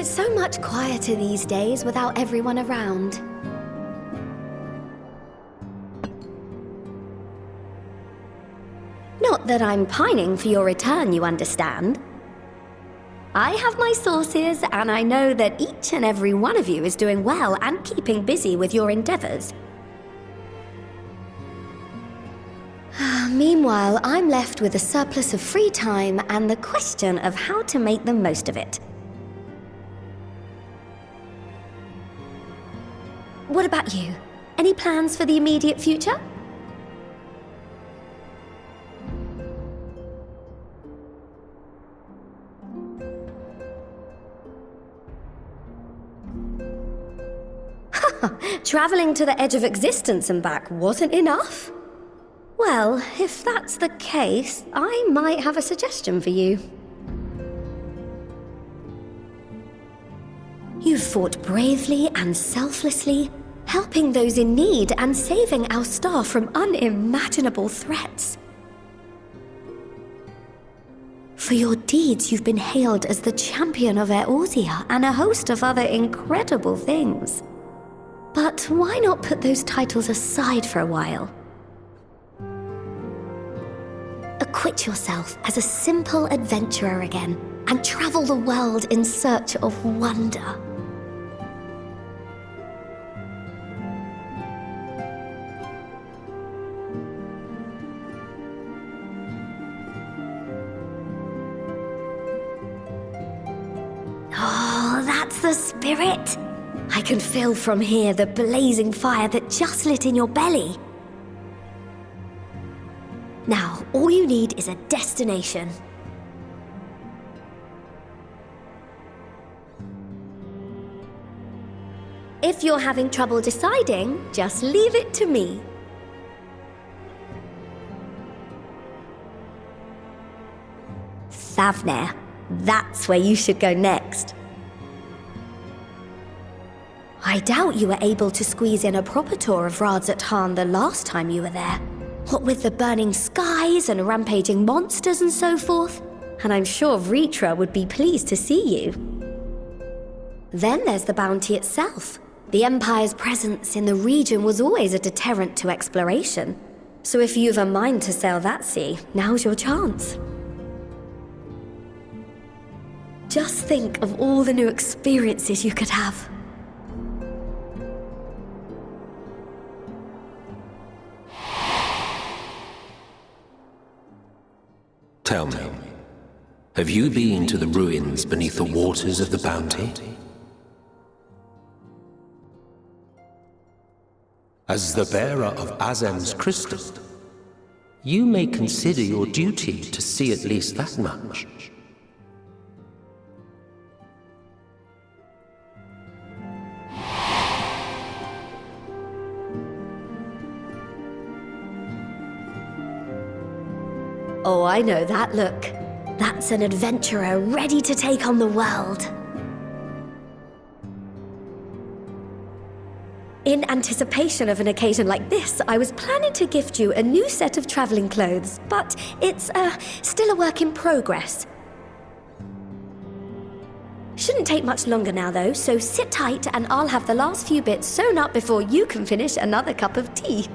It's so much quieter these days without everyone around. Not that I'm pining for your return, you understand. I have my sources, and I know that each and every one of you is doing well and keeping busy with your endeavors. Meanwhile, I'm left with a surplus of free time and the question of how to make the most of it. What about you? Any plans for the immediate future? Traveling to the edge of existence and back wasn't enough? Well, if that's the case, I might have a suggestion for you. You've fought bravely and selflessly, helping those in need and saving our star from unimaginable threats. For your deeds, you've been hailed as the champion of Eorzea and a host of other incredible things. But why not put those titles aside for a while? Acquit yourself as a simple adventurer again and travel the world in search of wonder. Oh, that's the spirit! I can feel from here the blazing fire that just lit in your belly. Now, all you need is a destination. If you're having trouble deciding, just leave it to me. Thavnair, that's where you should go next. I doubt you were able to squeeze in a proper tour of Radzat the last time you were there. What with the burning skies and rampaging monsters and so forth. And I'm sure Vritra would be pleased to see you. Then there's the bounty itself. The Empire's presence in the region was always a deterrent to exploration. So if you've a mind to sail that sea, now's your chance. Just think of all the new experiences you could have. Tell me, have you been to the ruins beneath the waters of the Bounty? As the bearer of Azem's crystal, you may consider your duty to see at least that much. Oh, I know that look. That's an adventurer ready to take on the world. In anticipation of an occasion like this, I was planning to gift you a new set of traveling clothes, but it's still a work in progress. Shouldn't take much longer now though, so sit tight and I'll have the last few bits sewn up before you can finish another cup of tea.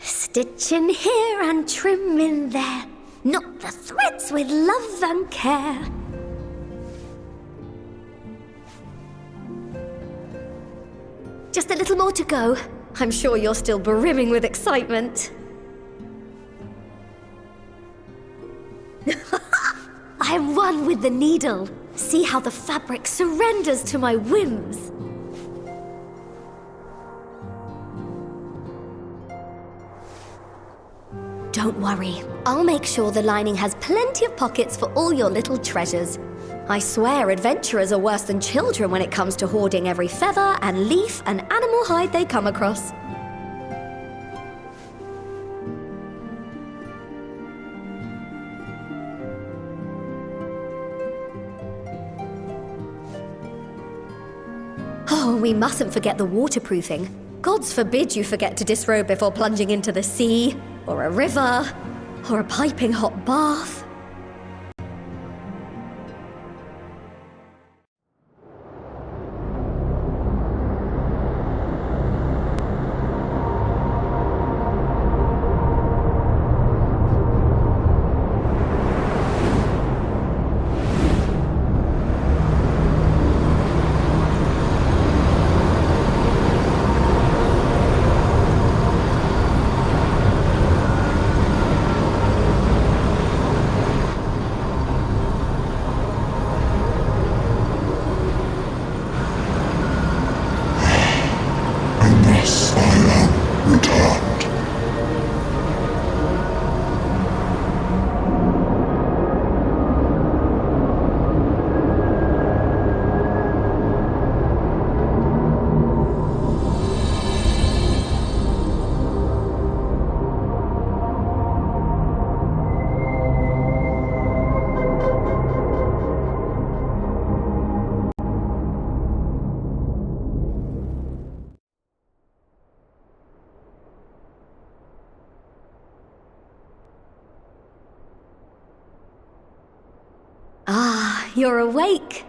Stitch in here and trim in there, knot the threads with love and care. Just a little more to go. I'm sure you're still brimming with excitement. I am one with the needle. See how the fabric surrenders to my whims. Don't worry, I'll make sure the lining has plenty of pockets for all your little treasures. I swear adventurers are worse than children when it comes to hoarding every feather and leaf and animal hide they come across. Oh, we mustn't forget the waterproofing. Gods forbid you forget to disrobe before plunging into the sea, or a river, or a piping hot bath. Ah, you're awake.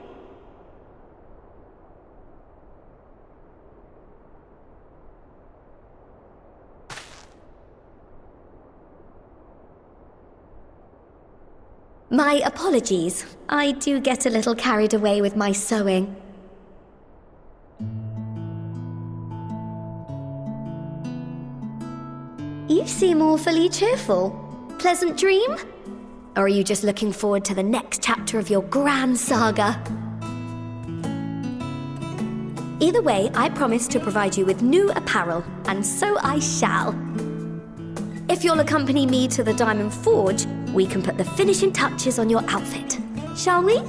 My apologies. I do get a little carried away with my sewing. You seem awfully cheerful. Pleasant dream? Or are you just looking forward to the next chapter of your grand saga? Either way, I promise to provide you with new apparel, and so I shall. If you'll accompany me to the Diamond Forge, we can put the finishing touches on your outfit. Shall we?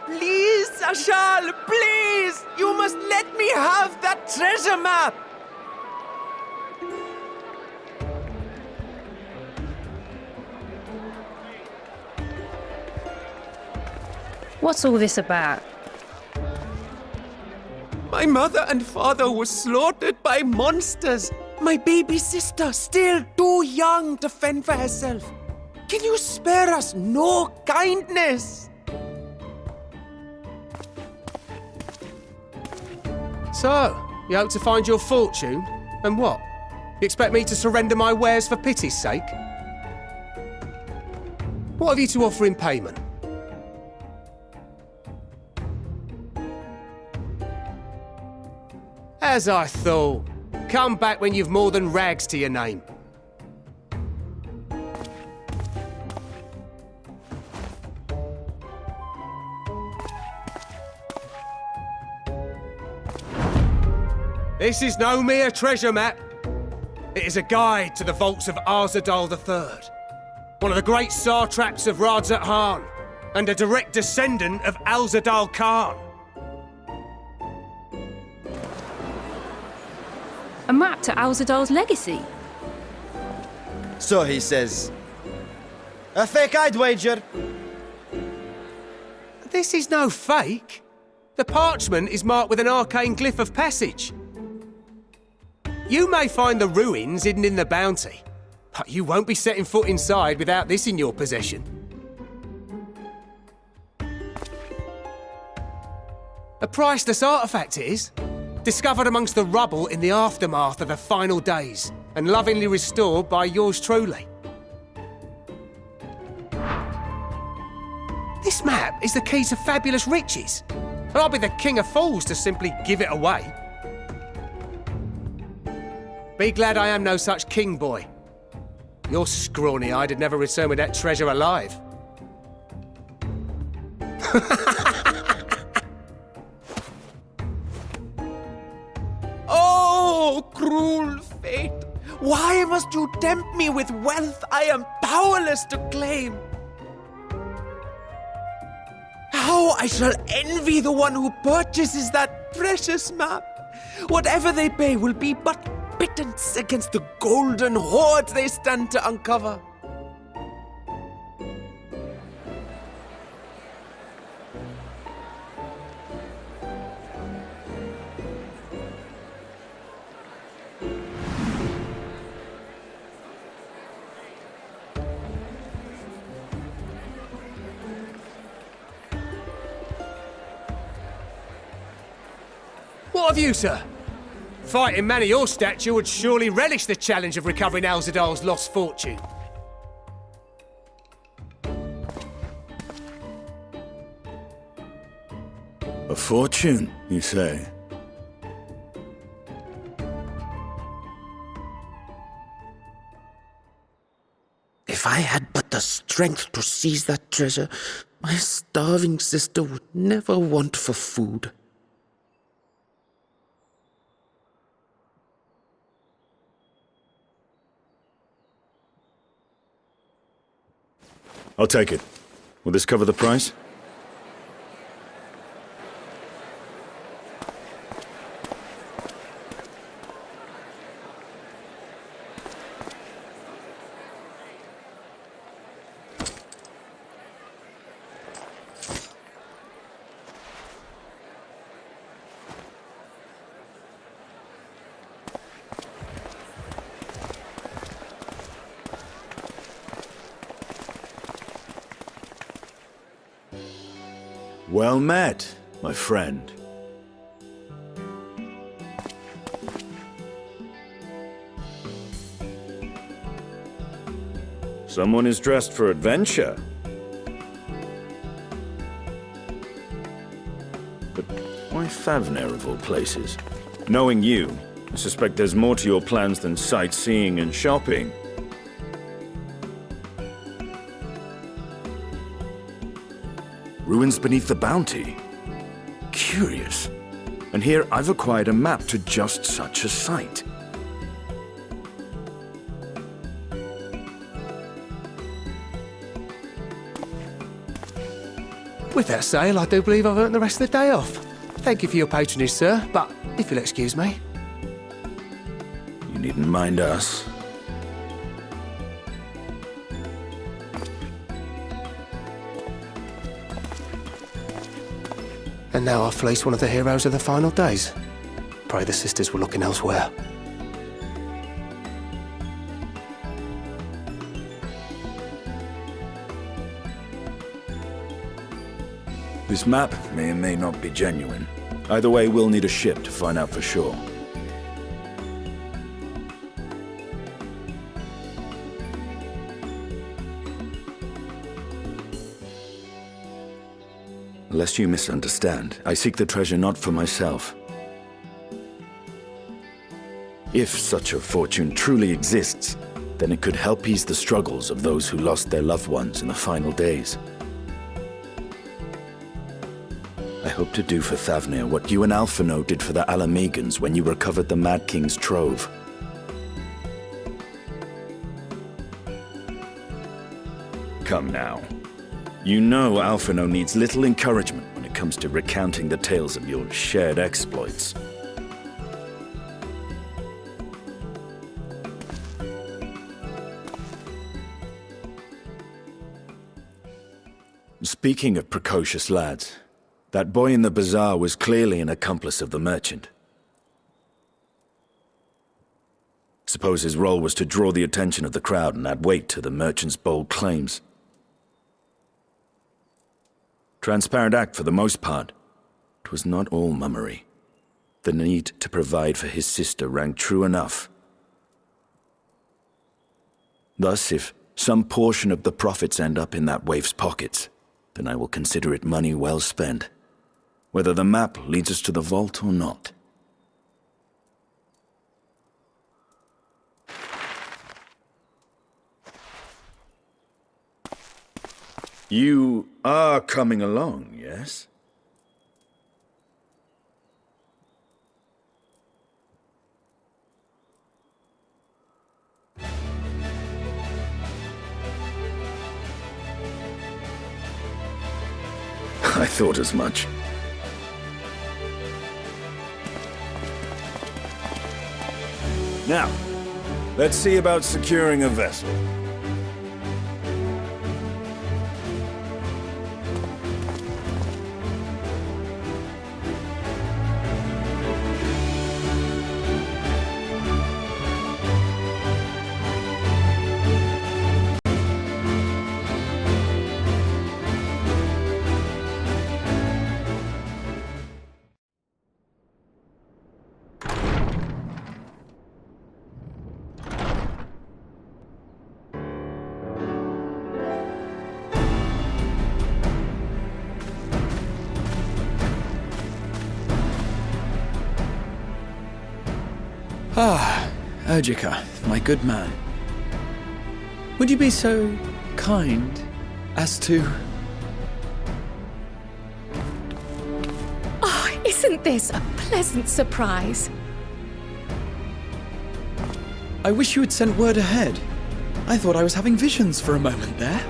Please, Ashal, please! You must let me have that treasure map! What's all this about? My mother and father were slaughtered by monsters. My baby sister, still too young to fend for herself. Can you spare us no kindness? So, you hope to find your fortune? And what? You expect me to surrender my wares for pity's sake? What have you to offer in payment? As I thought. Come back when you've more than rags to your name. This is no mere treasure map. It is a guide to the vaults of Arzadal III, one of the great satraps of Radzat Han, and a direct descendant of Alzadal Khan. A map to Alzadal's legacy? So he says. A fake, I'd wager. This is no fake. The parchment is marked with an arcane glyph of passage. You may find the ruins hidden in the bounty, but you won't be setting foot inside without this in your possession. A priceless artifact it is, discovered amongst the rubble in the aftermath of the final days, and lovingly restored by yours truly. This map is the key to fabulous riches, and I'll be the king of fools to simply give it away. Be glad I am no such king, boy. Your scrawny-eyed had never return with that treasure alive. cruel fate. Why must you tempt me with wealth I am powerless to claim? How I shall envy the one who purchases that precious map. Whatever they pay will be but pittance against the golden hoards they stand to uncover. What of you, sir? Fighting man of your stature would surely relish the challenge of recovering Alzadal's lost fortune. A fortune, you say? If I had but the strength to seize that treasure, my starving sister would never want for food. I'll take it. Will this cover the price? Well met, my friend. Someone is dressed for adventure. But why Favner of all places? Knowing you, I suspect there's more to your plans than sightseeing and shopping. Ruins beneath the Bounty. Curious. And here I've acquired a map to just such a site. With that sale, I do believe I've earned the rest of the day off. Thank you for your patronage, sir, but if you'll excuse me. You needn't mind us. And now I've fleeced one of the heroes of the final days. Pray the sisters were looking elsewhere. This map may or may not be genuine. Either way, we'll need a ship to find out for sure. Lest you misunderstand, I seek the treasure not for myself. If such a fortune truly exists, then it could help ease the struggles of those who lost their loved ones in the final days. I hope to do for Thavnir what you and Alphino did for the Alamegans when you recovered the Mad King's trove. Come now. You know Alphino needs little encouragement when it comes to recounting the tales of your shared exploits. Speaking of precocious lads, that boy in the bazaar was clearly an accomplice of the merchant. Suppose his role was to draw the attention of the crowd and add weight to the merchant's bold claims. Transparent act for the most part. It was not all mummery. The need to provide for his sister rang true enough. Thus, if some portion of the profits end up in that waif's pockets, then I will consider it money well spent, whether the map leads us to the vault or not. You are coming along, yes? I thought as much. Now, let's see about securing a vessel. Ah, Urgica, my good man. Would you be so kind as to... Oh, isn't this a pleasant surprise? I wish you had sent word ahead. I thought I was having visions for a moment there.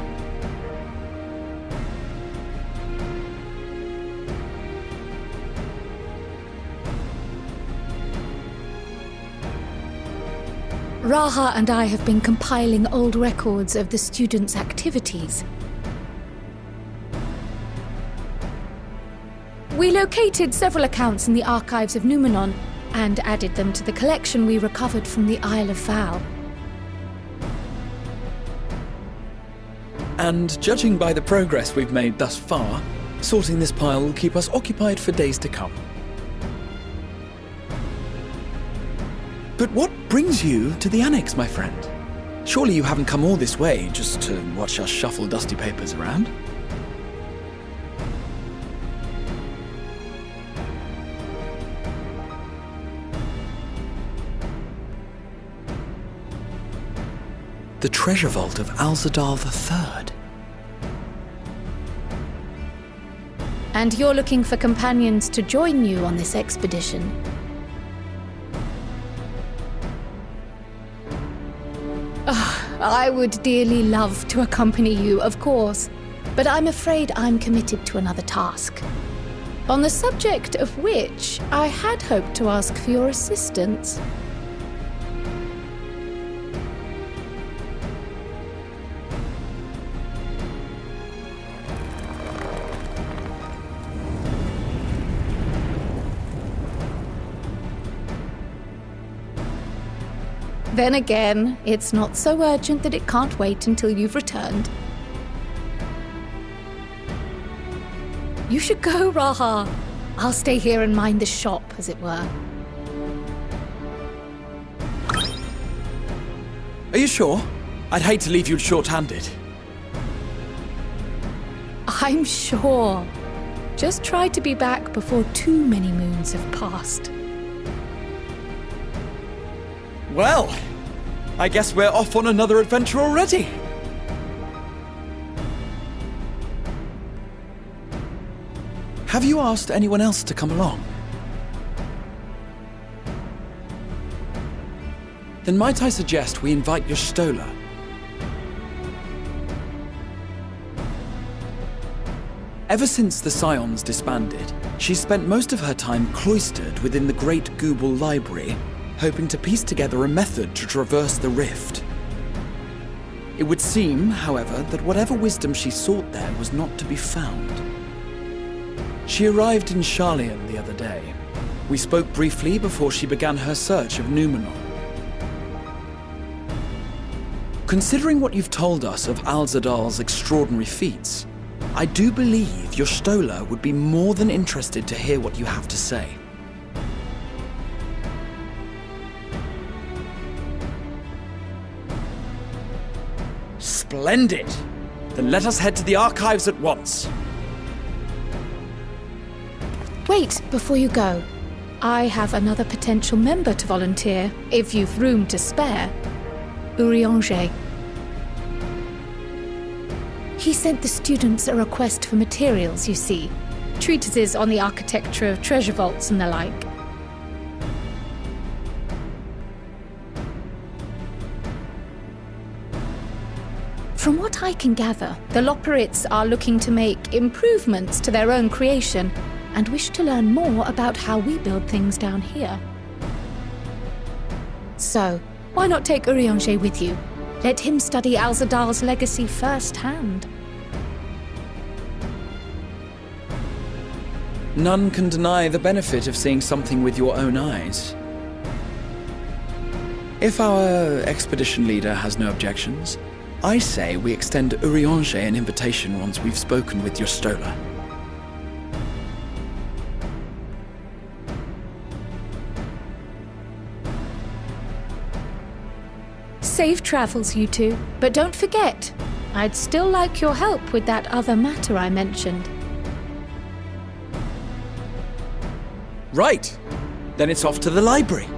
Raha and I have been compiling old records of the students' activities. We located several accounts in the archives of Numenon and added them to the collection we recovered from the Isle of Fowl. And judging by the progress we've made thus far, sorting this pile will keep us occupied for days to come. But what brings you to the Annex, my friend? Surely you haven't come all this way just to watch us shuffle dusty papers around? The treasure vault of Alzadal III. And you're looking for companions to join you on this expedition? I would dearly love to accompany you, of course, but I'm afraid I'm committed to another task, on the subject of which I had hoped to ask for your assistance. Then again, it's not so urgent that it can't wait until you've returned. You should go, Raha. I'll stay here and mind the shop, as it were. Are you sure? I'd hate to leave you short-handed. I'm sure. Just try to be back before too many moons have passed. Well, I guess we're off on another adventure already. Have you asked anyone else to come along? Then might I suggest we invite your Stola? Ever since the Scions disbanded, she's spent most of her time cloistered within the Great Gooble Library, hoping to piece together a method to traverse the rift. It would seem, however, that whatever wisdom she sought there was not to be found. She arrived in Sharlayan the other day. We spoke briefly before she began her search of Numenon. Considering what you've told us of Alzadal's extraordinary feats, I do believe your Stola would be more than interested to hear what you have to say. Splendid! Then let us head to the archives at once. Wait, before you go. I have another potential member to volunteer, if you've room to spare. Urianger. He sent the students a request for materials, you see. Treatises on the architecture of treasure vaults and the like. From what I can gather, the Loporrits are looking to make improvements to their own creation and wish to learn more about how we build things down here. So, why not take Urianger with you? Let him study Alzadal's legacy firsthand. None can deny the benefit of seeing something with your own eyes. If our expedition leader has no objections, I say we extend Urianger an invitation once we've spoken with your Stola. Safe travels, you two. But don't forget, I'd still like your help with that other matter I mentioned. Right. Then it's off to the library.